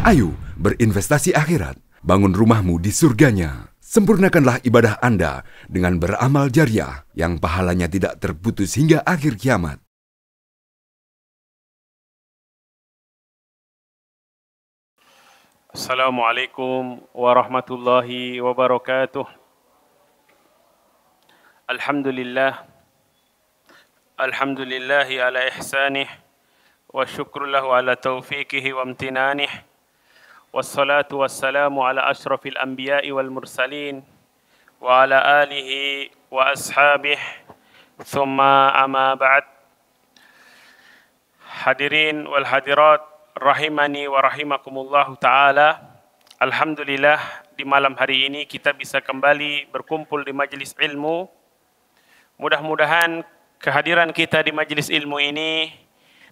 Ayo berinvestasi akhirat, bangun rumahmu di surganya. Sempurnakanlah ibadah Anda dengan beramal jariah yang pahalanya tidak terputus hingga akhir kiamat. Assalamualaikum warahmatullahi wabarakatuh. Alhamdulillahi ala ihsanih wa syukru lahu ala taufiqihi wa amtinanih. Wassalatu wassalamu ala ashrafil anbiya'i wal mursalin wa ala alihi wa ashabih. Thumma amma ba'd. Hadirin wal hadirat rahimani wa rahimakumullahu ta'ala. Alhamdulillah, di malam hari ini kita bisa kembali berkumpul di majelis ilmu. Mudah-mudahan kehadiran kita di majelis ilmu ini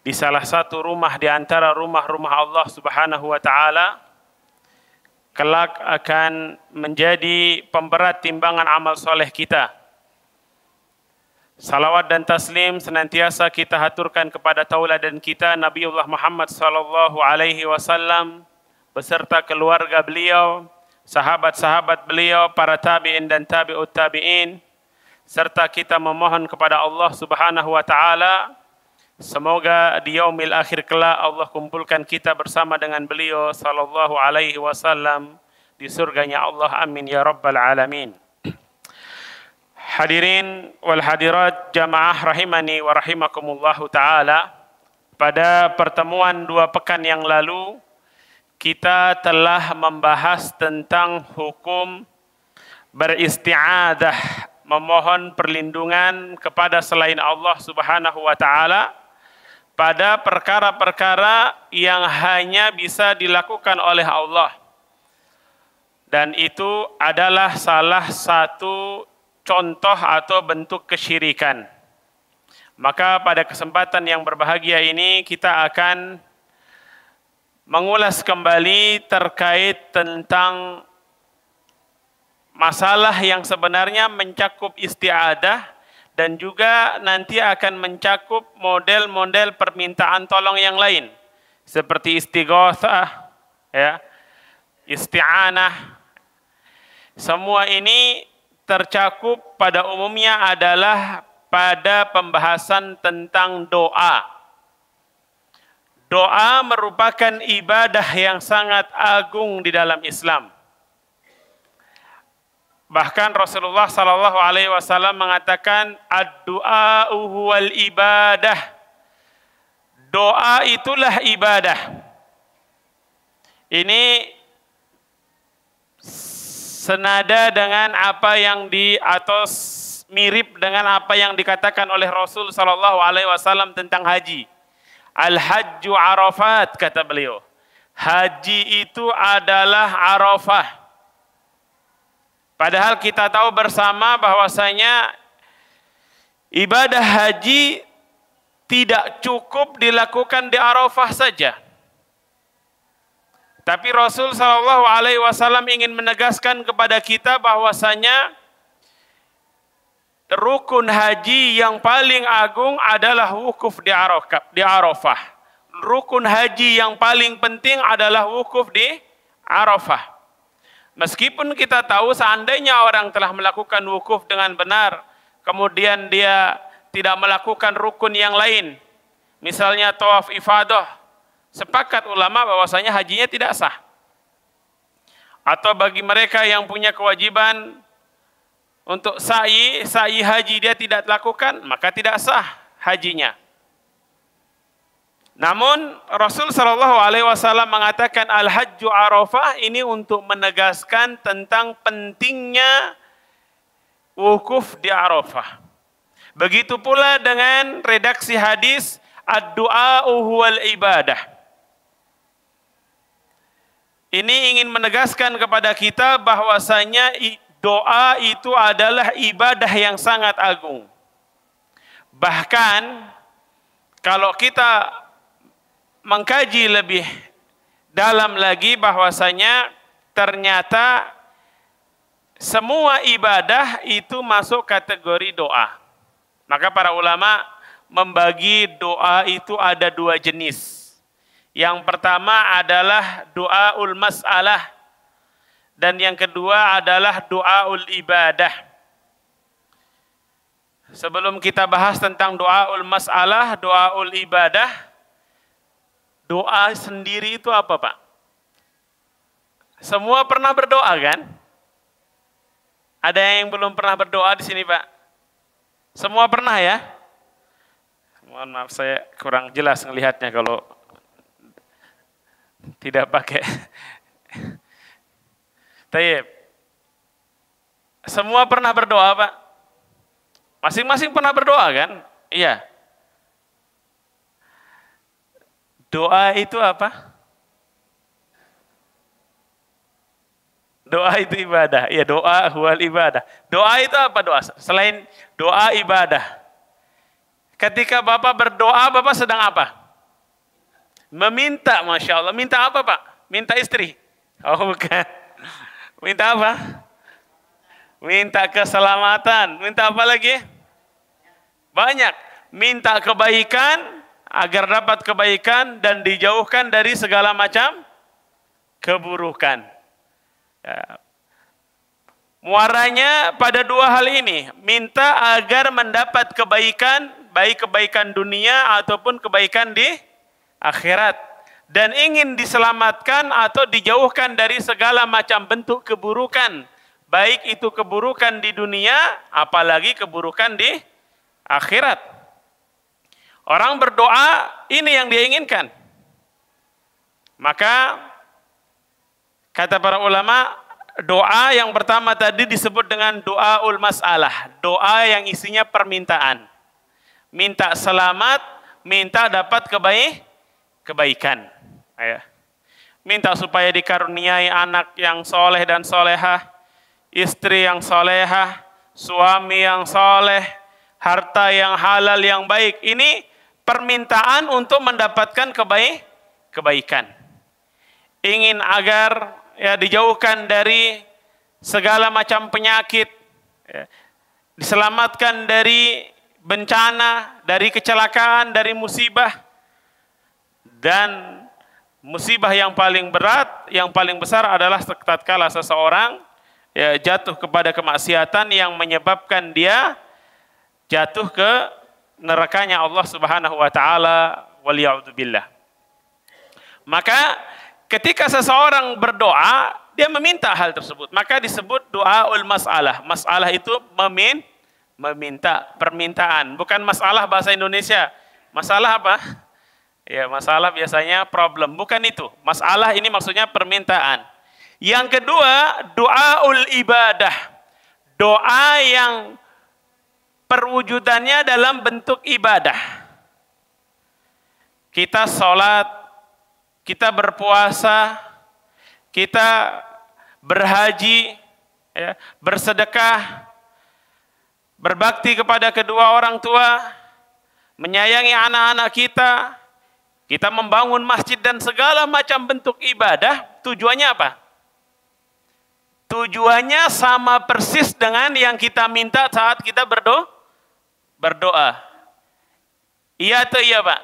di salah satu rumah di antara rumah-rumah Allah Subhanahu wa ta'ala kelak akan menjadi pemberat timbangan amal soleh kita. Salawat dan taslim senantiasa kita haturkan kepada tauladan kita Nabiullah Muhammad sallallahu alaihi wasallam beserta keluarga beliau, sahabat-sahabat beliau, para tabi'in dan tabi'ut tabi'in, serta kita memohon kepada Allah Subhanahu wa taala semoga di yaumil akhir kelak Allah kumpulkan kita bersama dengan beliau sallallahu alaihi wasallam di surganya Allah. Amin ya rabbal alamin. Hadirin wal hadirat jamaah rahimani wa rahimakumullahu ta'ala. Pada pertemuan 2 pekan yang lalu, kita telah membahas tentang hukum beristi'adah, memohon perlindungan kepada selain Allah Subhanahu wa ta'ala pada perkara-perkara yang hanya bisa dilakukan oleh Allah. Dan itu adalah salah satu contoh atau bentuk kesyirikan. Maka pada kesempatan yang berbahagia ini kita akan mengulas kembali terkait tentang masalah yang sebenarnya mencakup isti'adah dan juga nanti akan mencakup model-model permintaan tolong yang lain seperti istighatsah, ya, isti'anah. Semua ini tercakup pada umumnya adalah pada pembahasan tentang doa. Doa merupakan ibadah yang sangat agung di dalam Islam. Bahkan Rasulullah sallallahu alaihi wasallam mengatakan ad-du'a'u huwal ibadah. Doa itulah ibadah. Ini senada dengan apa yang atau mirip dengan apa yang dikatakan oleh Rasul sallallahu alaihi wasallam tentang haji. Al-hajju Arafat, kata beliau. Haji itu adalah Arafah. Padahal kita tahu bersama bahwasanya ibadah haji tidak cukup dilakukan di Arafah saja. Tapi Rasul sallallahu alaihi wasallam ingin menegaskan kepada kita bahwasanya rukun haji yang paling agung adalah wukuf di Arafah. Rukun haji yang paling penting adalah wukuf di Arafah. Meskipun kita tahu seandainya orang telah melakukan wukuf dengan benar, kemudian dia tidak melakukan rukun yang lain, misalnya tawaf ifadah, sepakat ulama bahwasanya hajinya tidak sah. Atau bagi mereka yang punya kewajiban untuk sa'i haji dia tidak lakukan, maka tidak sah hajinya. Namun Rasul sallallahu alaihi wasallam mengatakan al-hajju Arafah ini untuk menegaskan tentang pentingnya wukuf di Arafah. Begitu pula dengan redaksi hadis ad-du'a'u huwal ibadah. Ini ingin menegaskan kepada kita bahwasanya doa itu adalah ibadah yang sangat agung. Bahkan kalau kita mengkaji lebih dalam lagi bahwasanya ternyata semua ibadah itu masuk kategori doa. Maka para ulama membagi doa itu ada 2 jenis. Yang pertama adalah doaul mas'alah. Dan yang kedua adalah doaul ibadah. Sebelum kita bahas tentang doaul mas'alah, doaul ibadah, doa sendiri itu apa, Pak? Semua pernah berdoa kan? Ada yang belum pernah berdoa di sini, Pak? Semua pernah ya? Mohon maaf, saya kurang jelas ngelihatnya kalau tidak pakai. Tayyib. Semua pernah berdoa, Pak? Masing-masing pernah berdoa kan? Iya. Doa itu apa? Doa itu ibadah. Ya, doa huwal ibadah. Doa itu apa doa? Selain doa ibadah. Ketika Bapak berdoa, Bapak sedang apa? Meminta, Masya Allah. Minta apa, Pak? Minta istri? Oh, bukan. Minta apa? Minta keselamatan. Minta apa lagi? Banyak. Minta kebaikan, agar dapat kebaikan dan dijauhkan dari segala macam keburukan. Ya. Muaranya pada dua hal ini. Minta agar mendapat kebaikan, baik kebaikan dunia ataupun kebaikan di akhirat. Dan ingin diselamatkan atau dijauhkan dari segala macam bentuk keburukan. Baik itu keburukan di dunia, apalagi keburukan di akhirat. Orang berdoa, ini yang dia inginkan. Maka, kata para ulama, doa yang pertama tadi disebut dengan doaul mas'alah. Doa yang isinya permintaan. Minta selamat, minta dapat kebaikan. Minta supaya dikaruniai anak yang soleh dan solehah, istri yang solehah, suami yang soleh, harta yang halal yang baik. Ini permintaan untuk mendapatkan kebaikan. Ingin agar ya dijauhkan dari segala macam penyakit, ya, diselamatkan dari bencana, dari kecelakaan, dari musibah. Dan musibah yang paling berat, yang paling besar adalah tatkala seseorang ya, jatuh kepada kemaksiatan yang menyebabkan dia jatuh ke nerakanya Allah Subhanahu wa taala, waliya'udzubillah. Maka ketika seseorang berdoa, dia meminta hal tersebut, maka disebut doaul mas'alah. Mas'alah itu meminta, permintaan, bukan masalah bahasa Indonesia. Masalah apa? Ya, masalah biasanya problem, bukan itu. Masalah ini maksudnya permintaan. Yang kedua, doaul ibadah. Doa yang perwujudannya dalam bentuk ibadah. Kita sholat, kita berpuasa, kita berhaji, ya, bersedekah, berbakti kepada kedua orang tua, menyayangi anak-anak kita membangun masjid dan segala macam bentuk ibadah. Tujuannya apa? Tujuannya sama persis dengan yang kita minta saat kita berdoa. Iya atau iya, Pak?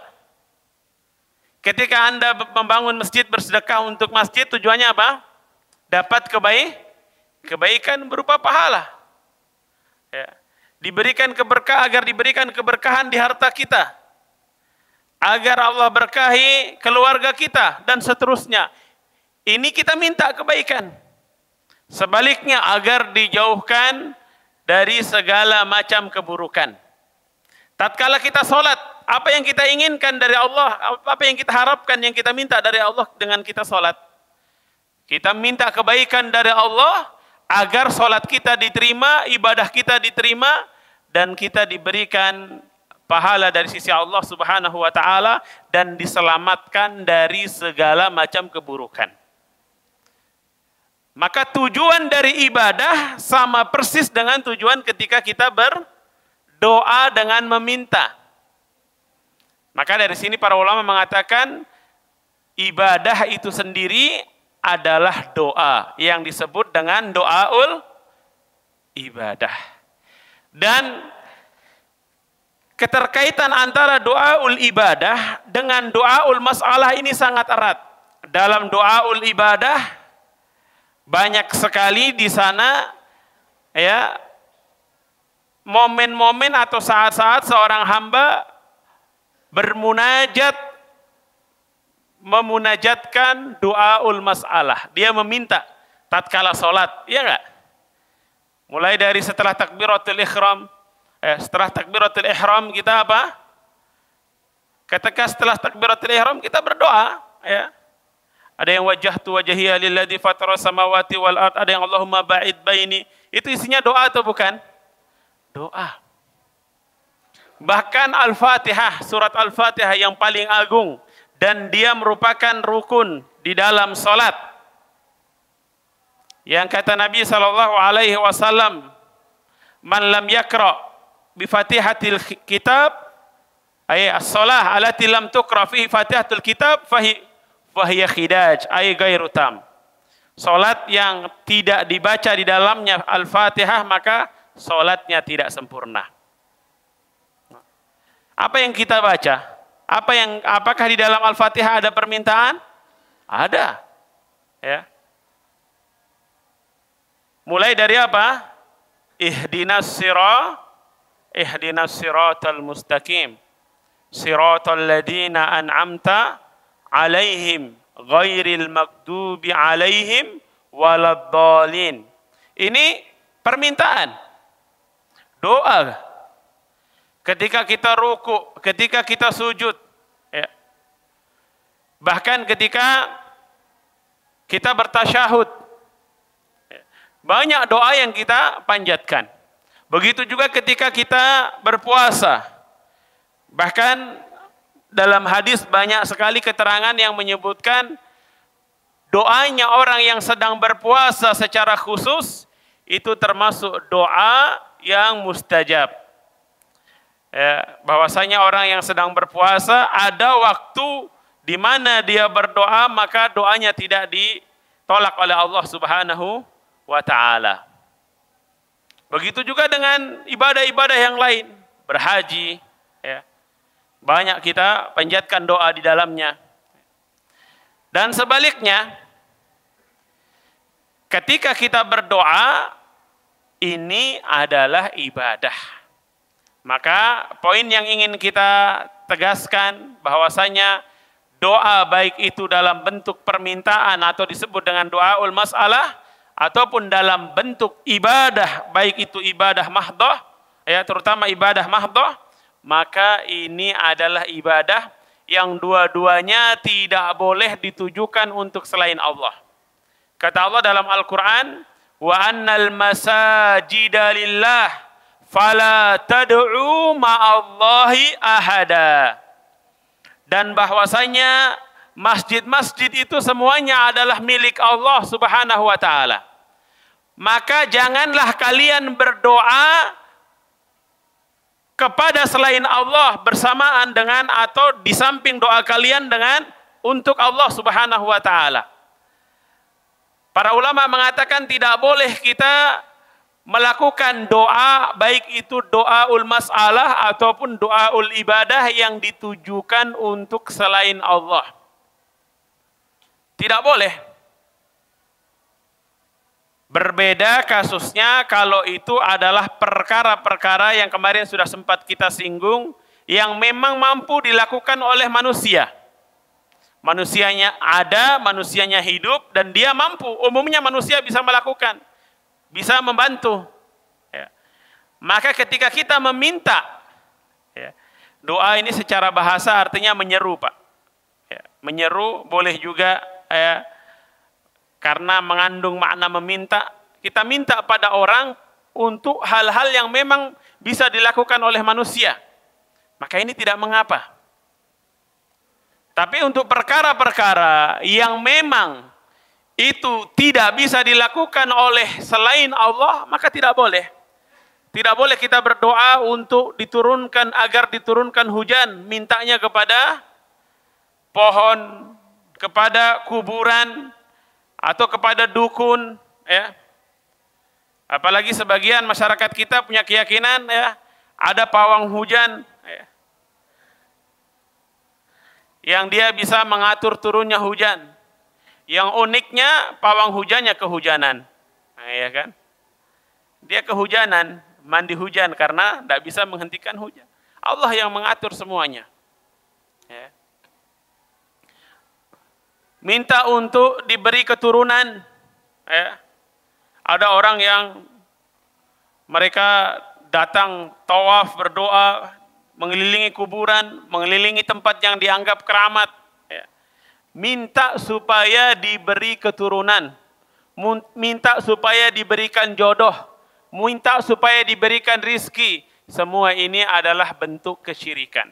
Ketika Anda membangun masjid, bersedekah untuk masjid, tujuannya apa? Dapat kebaikan berupa pahala. Ya. Diberikan keberkah, agar diberikan keberkahan di harta kita. Agar Allah berkahi keluarga kita, dan seterusnya. Ini kita minta kebaikan. Sebaliknya, agar dijauhkan dari segala macam keburukan. Tatkala kita sholat, apa yang kita inginkan dari Allah, apa yang kita harapkan, yang kita minta dari Allah dengan kita sholat? Kita minta kebaikan dari Allah, agar sholat kita diterima, ibadah kita diterima, dan kita diberikan pahala dari sisi Allah Subhanahu wa taala dan diselamatkan dari segala macam keburukan. Maka tujuan dari ibadah sama persis dengan tujuan ketika kita berdoa dengan meminta. Maka dari sini para ulama mengatakan ibadah itu sendiri adalah doa yang disebut dengan doaul ibadah. Dan keterkaitan antara doaul ibadah dengan doaul masalah ini sangat erat. Dalam doaul ibadah banyak sekali di sana ya momen-momen atau saat-saat seorang hamba bermunajat, memunajatkan doaul masalah. Dia meminta tatkala salat, ya enggak? Mulai dari setelah takbiratul ihram, setelah takbiratul ihram kita apa? Ketika setelah takbiratul ihram kita berdoa, ya. Ada yang wajjahtu wajhiya lilladzi fatara samawati wal ard, ada yang Allahumma ba'id baini. Itu isinya doa atau bukan? Doa. Bahkan Al-Fatihah, surat Al-Fatihah yang paling agung dan dia merupakan rukun di dalam salat. Yang kata Nabi sallallahu alaihi wasallam, "Man lam yaqra bi Fatihatil kitab, ay as-shalah allati lam tuqra fi Fatihatul kitab fahiya khidaj, ay ghairu tam." Salat yang tidak dibaca di dalamnya Al-Fatihah maka salatnya tidak sempurna. Apa yang kita baca? Apakah di dalam Al-Fatihah ada permintaan? Ada. Ya. Mulai dari apa? Ihdinas siratal mustaqim. Siratal ladina an'amta alaihim ghairil maghdubi alaihim waladdallin. Ini permintaan. Doa. Ketika kita ruku, ketika kita sujud, ya. Bahkan ketika kita bertasyahud, ya. Banyak doa yang kita panjatkan. Begitu juga ketika kita berpuasa. Bahkan dalam hadis banyak sekali keterangan yang menyebutkan doanya orang yang sedang berpuasa secara khusus itu termasuk doa yang mustajab. Ya, bahwasanya orang yang sedang berpuasa ada waktu di mana dia berdoa maka doanya tidak ditolak oleh Allah Subhanahu wa taala. Begitu juga dengan ibadah-ibadah yang lain, berhaji, ya. Banyak kita panjatkan doa di dalamnya. Dan sebaliknya, ketika kita berdoa ini adalah ibadah. Maka poin yang ingin kita tegaskan bahwasanya doa baik itu dalam bentuk permintaan atau disebut dengan doaul masalah ataupun dalam bentuk ibadah baik itu ibadah mahdhah ya terutama ibadah mahdhah maka ini adalah ibadah yang dua-duanya tidak boleh ditujukan untuk selain Allah. Kata Allah dalam Al-Qur'an, wa annal masajida lillah fala tad'u ma'allahi ahada. Dan bahwasanya masjid-masjid itu semuanya adalah milik Allah Subhanahu wa taala. Maka janganlah kalian berdoa kepada selain Allah bersamaan dengan atau di samping doa kalian dengan untuk Allah Subhanahu wa taala. Para ulama mengatakan tidak boleh kita melakukan doa baik itu doaul masalah ataupun doaul ibadah yang ditujukan untuk selain Allah. Tidak boleh. Berbeda kasusnya kalau itu adalah perkara-perkara yang kemarin sudah sempat kita singgung yang memang mampu dilakukan oleh manusia. Manusianya ada, manusianya hidup dan dia mampu. Umumnya manusia bisa melakukan. Bisa membantu. Ya. Maka ketika kita meminta, ya, doa ini secara bahasa artinya menyeru, Pak. Ya, menyeru boleh juga ya, karena mengandung makna meminta. Kita minta pada orang untuk hal-hal yang memang bisa dilakukan oleh manusia. Maka ini tidak mengapa. Tapi untuk perkara-perkara yang memang itu tidak bisa dilakukan oleh selain Allah, maka tidak boleh. Tidak boleh kita berdoa untuk diturunkan, agar diturunkan hujan, mintanya kepada pohon, kepada kuburan, atau kepada dukun. Ya. Apalagi sebagian masyarakat kita punya keyakinan, ya, ada pawang hujan, Ya. Yang dia bisa mengatur turunnya hujan. Yang uniknya pawang hujannya kehujanan. Nah, ya kan? Dia kehujanan, mandi hujan karena tidak bisa menghentikan hujan. Allah yang mengatur semuanya. Ya. Minta untuk diberi keturunan. Ya. Ada orang yang mereka datang tawaf, berdoa, mengelilingi kuburan, mengelilingi tempat yang dianggap keramat. Ya. Minta supaya diberi keturunan. Minta supaya diberikan jodoh. Minta supaya diberikan rizki. Semua ini adalah bentuk kesyirikan.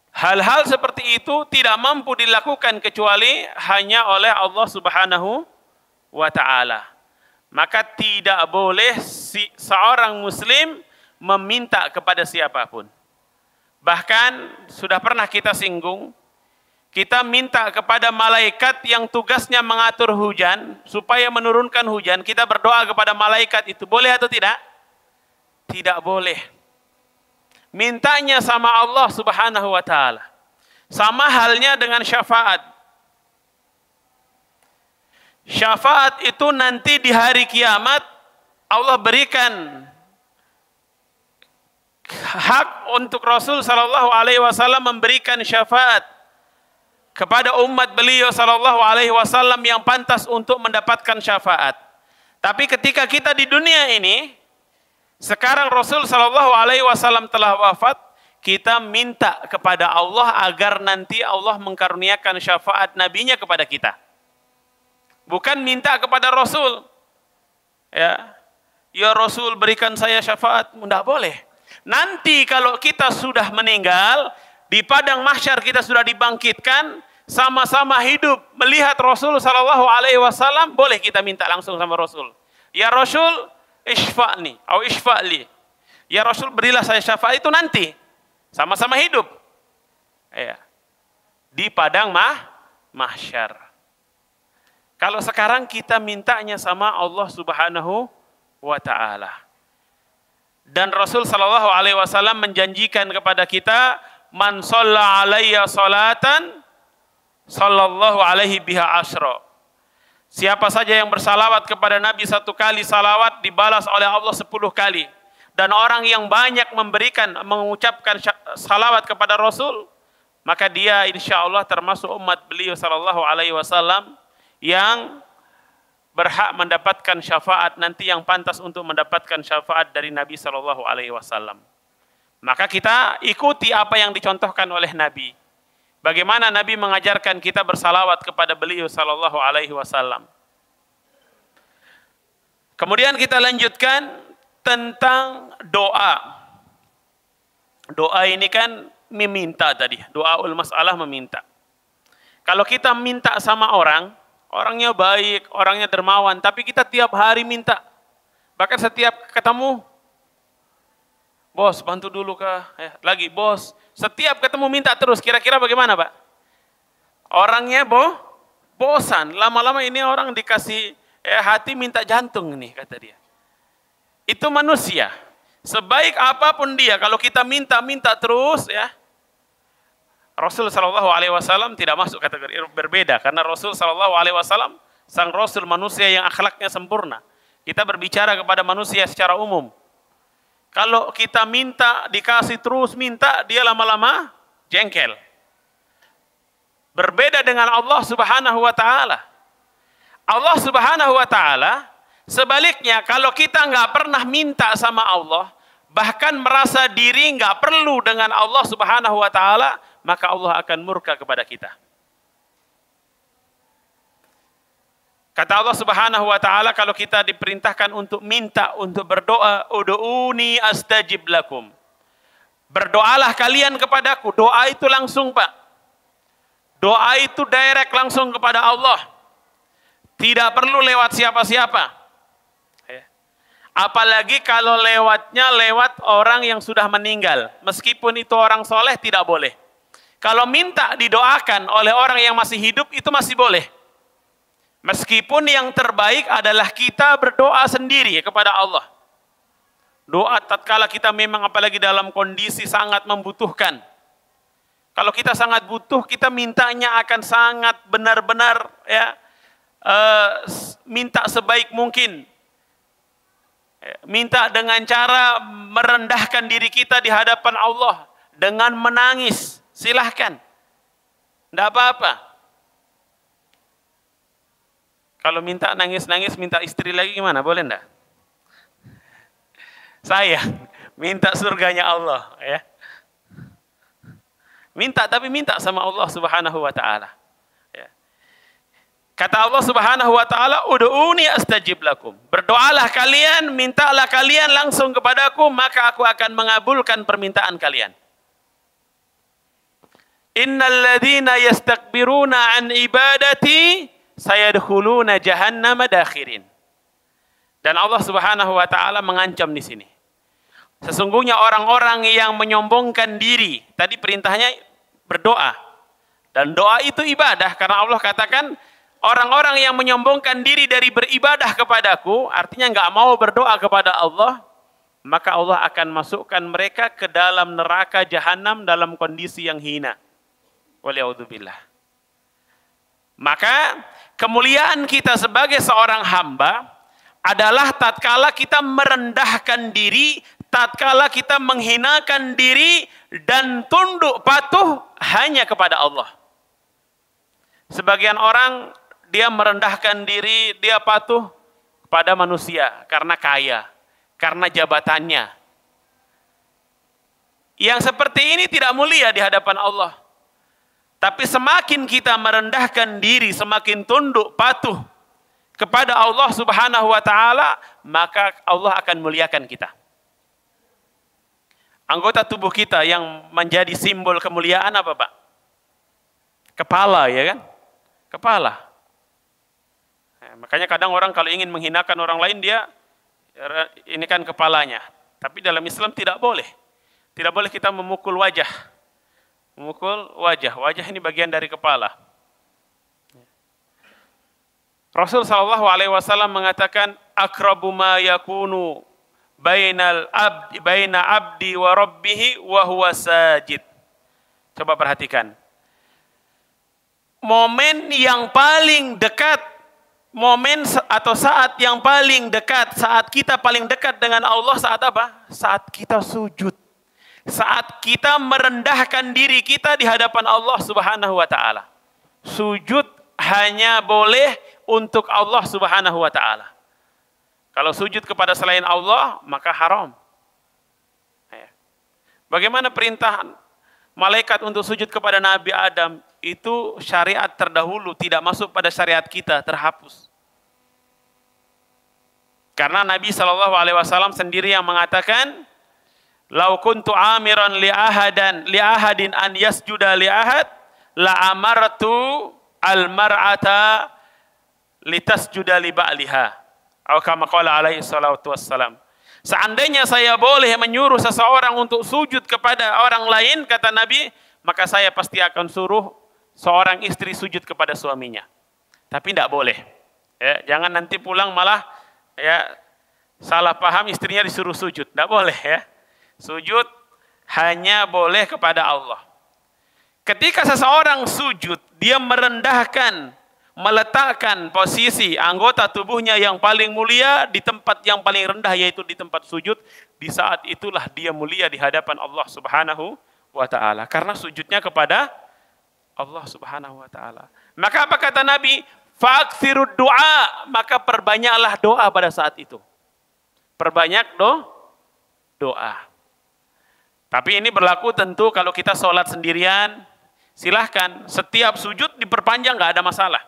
Hal-hal seperti itu tidak mampu dilakukan kecuali hanya oleh Allah Subhanahu wa ta'ala. Maka tidak boleh seorang muslim meminta kepada siapapun. Bahkan sudah pernah kita singgung, kita minta kepada malaikat yang tugasnya mengatur hujan, supaya menurunkan hujan, kita berdoa kepada malaikat itu, boleh atau tidak? Tidak boleh. Mintanya sama Allah Subhanahu wa ta'ala. Sama halnya dengan syafaat. Syafaat itu nanti di hari kiamat, Allah berikan hak untuk Rasul sallallahu alaihi wasallam memberikan syafaat kepada umat beliau sallallahu alaihi wasallam yang pantas untuk mendapatkan syafaat. Tapi ketika kita di dunia ini, sekarang Rasul sallallahu alaihi wasallam telah wafat, kita minta kepada Allah agar nanti Allah mengkaruniakan syafaat nabinya kepada kita. Bukan minta kepada Rasul. Ya Rasul berikan saya syafaat, tidak boleh. Nanti kalau kita sudah meninggal, di padang mahsyar kita sudah dibangkitkan, sama-sama hidup melihat Rasul sallallahu alaihi wasallam, boleh kita minta langsung sama Rasul. Ya Rasul, isfa'ni atau isfa'li. Ya Rasul, berilah saya syafaat, itu nanti sama-sama hidup. Ya. Di padang mahsyar. Kalau sekarang kita mintanya sama Allah Subhanahu wa ta'ala. Dan Rasul sallallahu alaihi wasallam menjanjikan kepada kita, man shalla alayya salatan sallallahu alaihi biha asyra. Siapa saja yang bersalawat kepada Nabi 1 kali salawat, dibalas oleh Allah 10 kali. Dan orang yang banyak mengucapkan salawat kepada Rasul, maka dia insya Allah termasuk umat beliau sallallahu alaihi wasallam yang berhak mendapatkan syafaat nanti, yang pantas untuk mendapatkan syafaat dari Nabi sallallahu alaihi wasallam. Maka kita ikuti apa yang dicontohkan oleh Nabi. Bagaimana Nabi mengajarkan kita bersalawat kepada beliau sallallahu alaihi wasallam. Kemudian kita lanjutkan tentang doa. Doa ini kan meminta tadi, doaul masalah meminta. Kalau kita minta sama orang, orangnya baik, orangnya dermawan, tapi kita tiap hari minta. Bahkan setiap ketemu, bos bantu dulu kah? Lagi bos, setiap ketemu minta terus. Kira-kira bagaimana Pak? Orangnya bosan. Lama-lama ini orang dikasih hati minta jantung nih, kata dia. Itu manusia. Sebaik apapun dia, kalau kita minta terus, ya. Rasul sallallahu alaihi wasallam tidak masuk kategori berbeda, karena Rasul sallallahu alaihi wasallam sang Rasul manusia yang akhlaknya sempurna. Kita berbicara kepada manusia secara umum. Kalau kita minta, dikasih terus minta, dia lama-lama jengkel. Berbeda dengan Allah Subhanahu wa ta'ala. Allah Subhanahu wa ta'ala, sebaliknya, kalau kita nggak pernah minta sama Allah, bahkan merasa diri nggak perlu dengan Allah Subhanahu wa ta'ala, maka Allah akan murka kepada kita. Kata Allah Subhanahu wa ta'ala, kalau kita diperintahkan untuk minta, untuk berdoa, ud'uni astajib lakum. Berdoalah kalian kepadaku. Doa itu langsung Pak. Doa itu direct langsung kepada Allah. Tidak perlu lewat siapa-siapa. Apalagi kalau lewatnya lewat orang yang sudah meninggal. Meskipun itu orang soleh, tidak boleh. Kalau minta didoakan oleh orang yang masih hidup, itu masih boleh. Meskipun yang terbaik adalah kita berdoa sendiri kepada Allah. Doa tatkala kita memang apalagi dalam kondisi sangat membutuhkan. Kalau kita sangat butuh, kita mintanya akan sangat benar-benar ya, minta sebaik mungkin. Minta dengan cara merendahkan diri kita di hadapan Allah dengan menangis. Silahkan, tidak apa-apa. Kalau minta nangis-nangis, minta istri lagi gimana? Boleh enggak? Saya minta surganya Allah, ya. Minta, tapi minta sama Allah Subhanahu wa taala. Ya. Kata Allah Subhanahu wa taala, "Ud'uni astajib lakum." Berdoalah kalian, mintalah kalian langsung kepadaku, maka aku akan mengabulkan permintaan kalian. Innal ladzina yastakbiruna an ibadati sayadkhuluna jahannama dakhirin. Dan Allah Subhanahu wa taala mengancam di sini. Sesungguhnya orang-orang yang menyombongkan diri, tadi perintahnya berdoa. Dan doa itu ibadah karena Allah katakan orang-orang yang menyombongkan diri dari beribadah kepadaku, artinya enggak mau berdoa kepada Allah, maka Allah akan masukkan mereka ke dalam neraka jahanam dalam kondisi yang hina. Waliyahudzubillah. Maka kemuliaan kita sebagai seorang hamba adalah tatkala kita merendahkan diri, tatkala kita menghinakan diri dan tunduk patuh hanya kepada Allah. Sebagian orang dia merendahkan diri, dia patuh kepada manusia karena kaya, karena jabatannya. Yang seperti ini tidak mulia di hadapan Allah. Tapi semakin kita merendahkan diri, semakin tunduk patuh kepada Allah Subhanahu wa taala, maka Allah akan muliakan kita. Anggota tubuh kita yang menjadi simbol kemuliaan apa, Pak? Kepala, ya kan? Kepala. Nah, makanya kadang orang kalau ingin menghinakan orang lain, dia ini kan kepalanya. Tapi dalam Islam tidak boleh. Tidak boleh kita memukul wajah. Memukul wajah. Wajah ini bagian dari kepala. Rasul SAW mengatakan, akrabu ma yakunu baina abdi wa rabbihi wa huwa sajid. Coba perhatikan. Momen yang paling dekat, momen atau saat yang paling dekat, saat kita paling dekat dengan Allah saat apa? Saat kita sujud. Saat kita merendahkan diri kita di hadapan Allah Subhanahu wa taala. Sujud hanya boleh untuk Allah Subhanahu wa taala. Kalau sujud kepada selain Allah, maka haram. Bagaimana perintah malaikat untuk sujud kepada Nabi Adam? Itu syariat terdahulu, tidak masuk pada syariat kita, terhapus. Karena Nabi SAW sendiri yang mengatakan, "Lau kuntu amiran li ahadin an yasjuda li ahad, la amartu al-mar'ata litasjuda li ba'liha." Atau kama qala alaihi salatu wassalam. Seandainya saya boleh menyuruh seseorang untuk sujud kepada orang lain, kata Nabi, maka saya pasti akan suruh seorang istri sujud kepada suaminya. Tapi tidak boleh. Ya, jangan nanti pulang malah ya salah paham istrinya disuruh sujud. Tidak boleh ya. Sujud hanya boleh kepada Allah. Ketika seseorang sujud, dia merendahkan, meletakkan posisi anggota tubuhnya yang paling mulia di tempat yang paling rendah, yaitu di tempat sujud. Di saat itulah dia mulia di hadapan Allah Subhanahu wa ta'ala. Karena sujudnya kepada Allah Subhanahu wa ta'ala. Maka apa kata Nabi? Fa'aktsirud du'a, maka perbanyaklah doa pada saat itu. Perbanyak doa. Tapi ini berlaku tentu kalau kita sholat sendirian, silahkan setiap sujud diperpanjang, nggak ada masalah.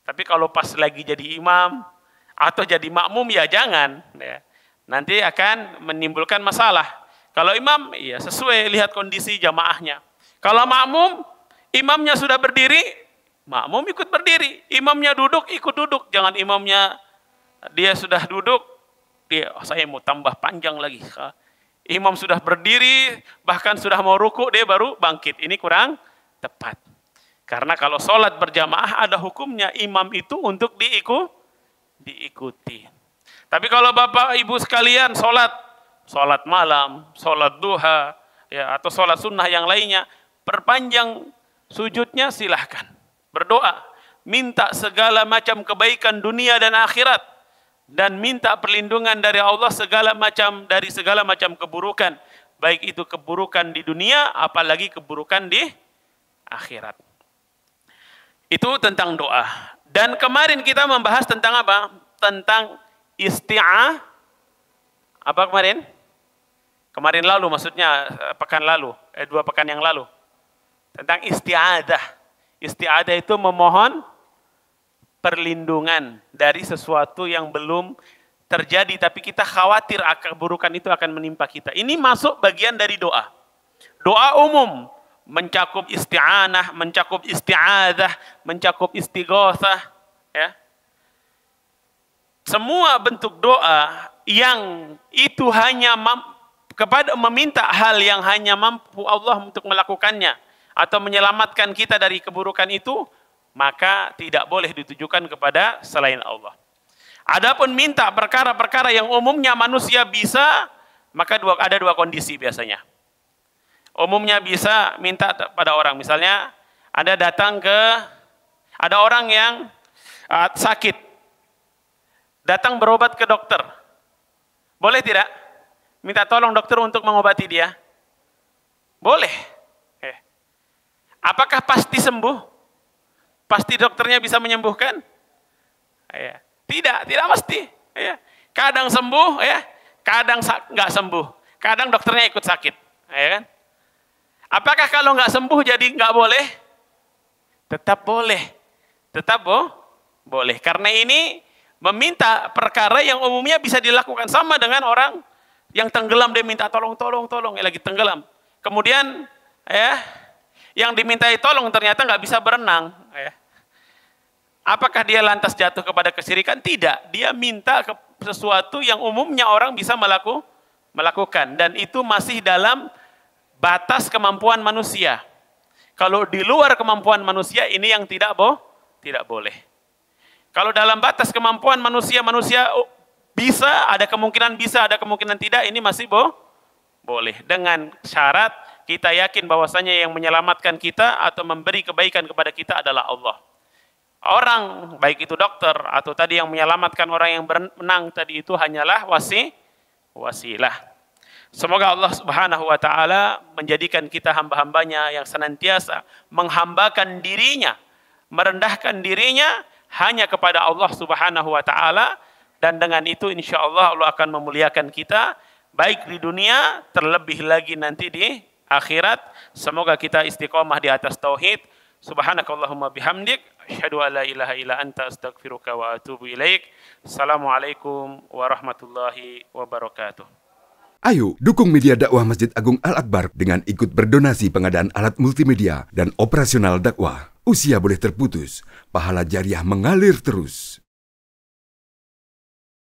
Tapi kalau pas lagi jadi imam atau jadi makmum ya jangan. Ya. Nanti akan menimbulkan masalah. Kalau imam ya sesuai lihat kondisi jamaahnya. Kalau makmum, imamnya sudah berdiri, makmum ikut berdiri. Imamnya duduk, ikut duduk. Jangan imamnya dia sudah duduk, saya mau tambah panjang lagi. Imam sudah berdiri, bahkan sudah mau ruku, dia baru bangkit. Ini kurang tepat. Karena kalau sholat berjamaah ada hukumnya, imam itu untuk diikuti. Tapi kalau bapak ibu sekalian sholat sholat malam, sholat duha, ya, atau sholat sunnah yang lainnya, perpanjang sujudnya silahkan. Berdoa, minta segala macam kebaikan dunia dan akhirat, dan minta perlindungan dari Allah dari segala macam keburukan, baik itu keburukan di dunia, apalagi keburukan di akhirat. Itu tentang doa. Dan kemarin kita membahas tentang apa? Tentang isti'ah. Apa kemarin? Kemarin lalu, maksudnya pekan lalu, 2 pekan yang lalu. Tentang isti'adah. Isti'adah itu memohon perlindungan dari sesuatu yang belum terjadi, tapi kita khawatir keburukan itu akan menimpa kita. Ini masuk bagian dari doa. Doa umum mencakup isti'anah, mencakup isti'adah, mencakup istighatsah, ya. Semua bentuk doa yang itu hanya kepada meminta hal yang hanya mampu Allah untuk melakukannya atau menyelamatkan kita dari keburukan itu, maka tidak boleh ditujukan kepada selain Allah. Adapun minta perkara-perkara yang umumnya manusia bisa, maka ada 2 kondisi biasanya. Umumnya bisa minta pada orang, misalnya ada orang yang sakit, datang berobat ke dokter. Boleh tidak? Minta tolong dokter untuk mengobati dia? Boleh. Apakah pasti sembuh? Pasti dokternya bisa menyembuhkan? Tidak mesti. Kadang sembuh, kadang nggak sembuh. Kadang dokternya ikut sakit. Kan? Apakah kalau nggak sembuh jadi nggak boleh? Tetap boleh. Tetap boleh. Karena ini meminta perkara yang umumnya bisa dilakukan, sama dengan orang yang tenggelam, dia minta tolong, lagi tenggelam. Kemudian yang dimintai tolong ternyata nggak bisa berenang. Apakah dia lantas jatuh kepada kesyirikan? Tidak. Dia minta sesuatu yang umumnya orang bisa melakukan, dan itu masih dalam batas kemampuan manusia. Kalau di luar kemampuan manusia, ini yang tidak boleh. Kalau dalam batas kemampuan manusia bisa, ada kemungkinan tidak, ini masih boleh. Dengan syarat kita yakin bahwasanya yang menyelamatkan kita atau memberi kebaikan kepada kita adalah Allah. Orang, baik itu dokter atau tadi yang menyelamatkan orang yang berenang tadi, itu hanyalah wasilah. Semoga Allah Subhanahu wa taala menjadikan kita hamba-hambanya yang senantiasa menghambakan dirinya, merendahkan dirinya hanya kepada Allah Subhanahu wa taala, dan dengan itu insyaallah Allah akan memuliakan kita baik di dunia, terlebih lagi nanti di akhirat. Semoga kita istiqomah di atas tauhid. Subhanakallahumma bihamdik, asyhadu an la ilaha illa anta, astaghfiruka wa atubu ilaik. Assalamualaikum warahmatullahi wabarakatuh. Ayo dukung media dakwah Masjid Agung Al-Akbar dengan ikut berdonasi pengadaan alat multimedia dan operasional dakwah. Usia boleh terputus, pahala jariah mengalir terus.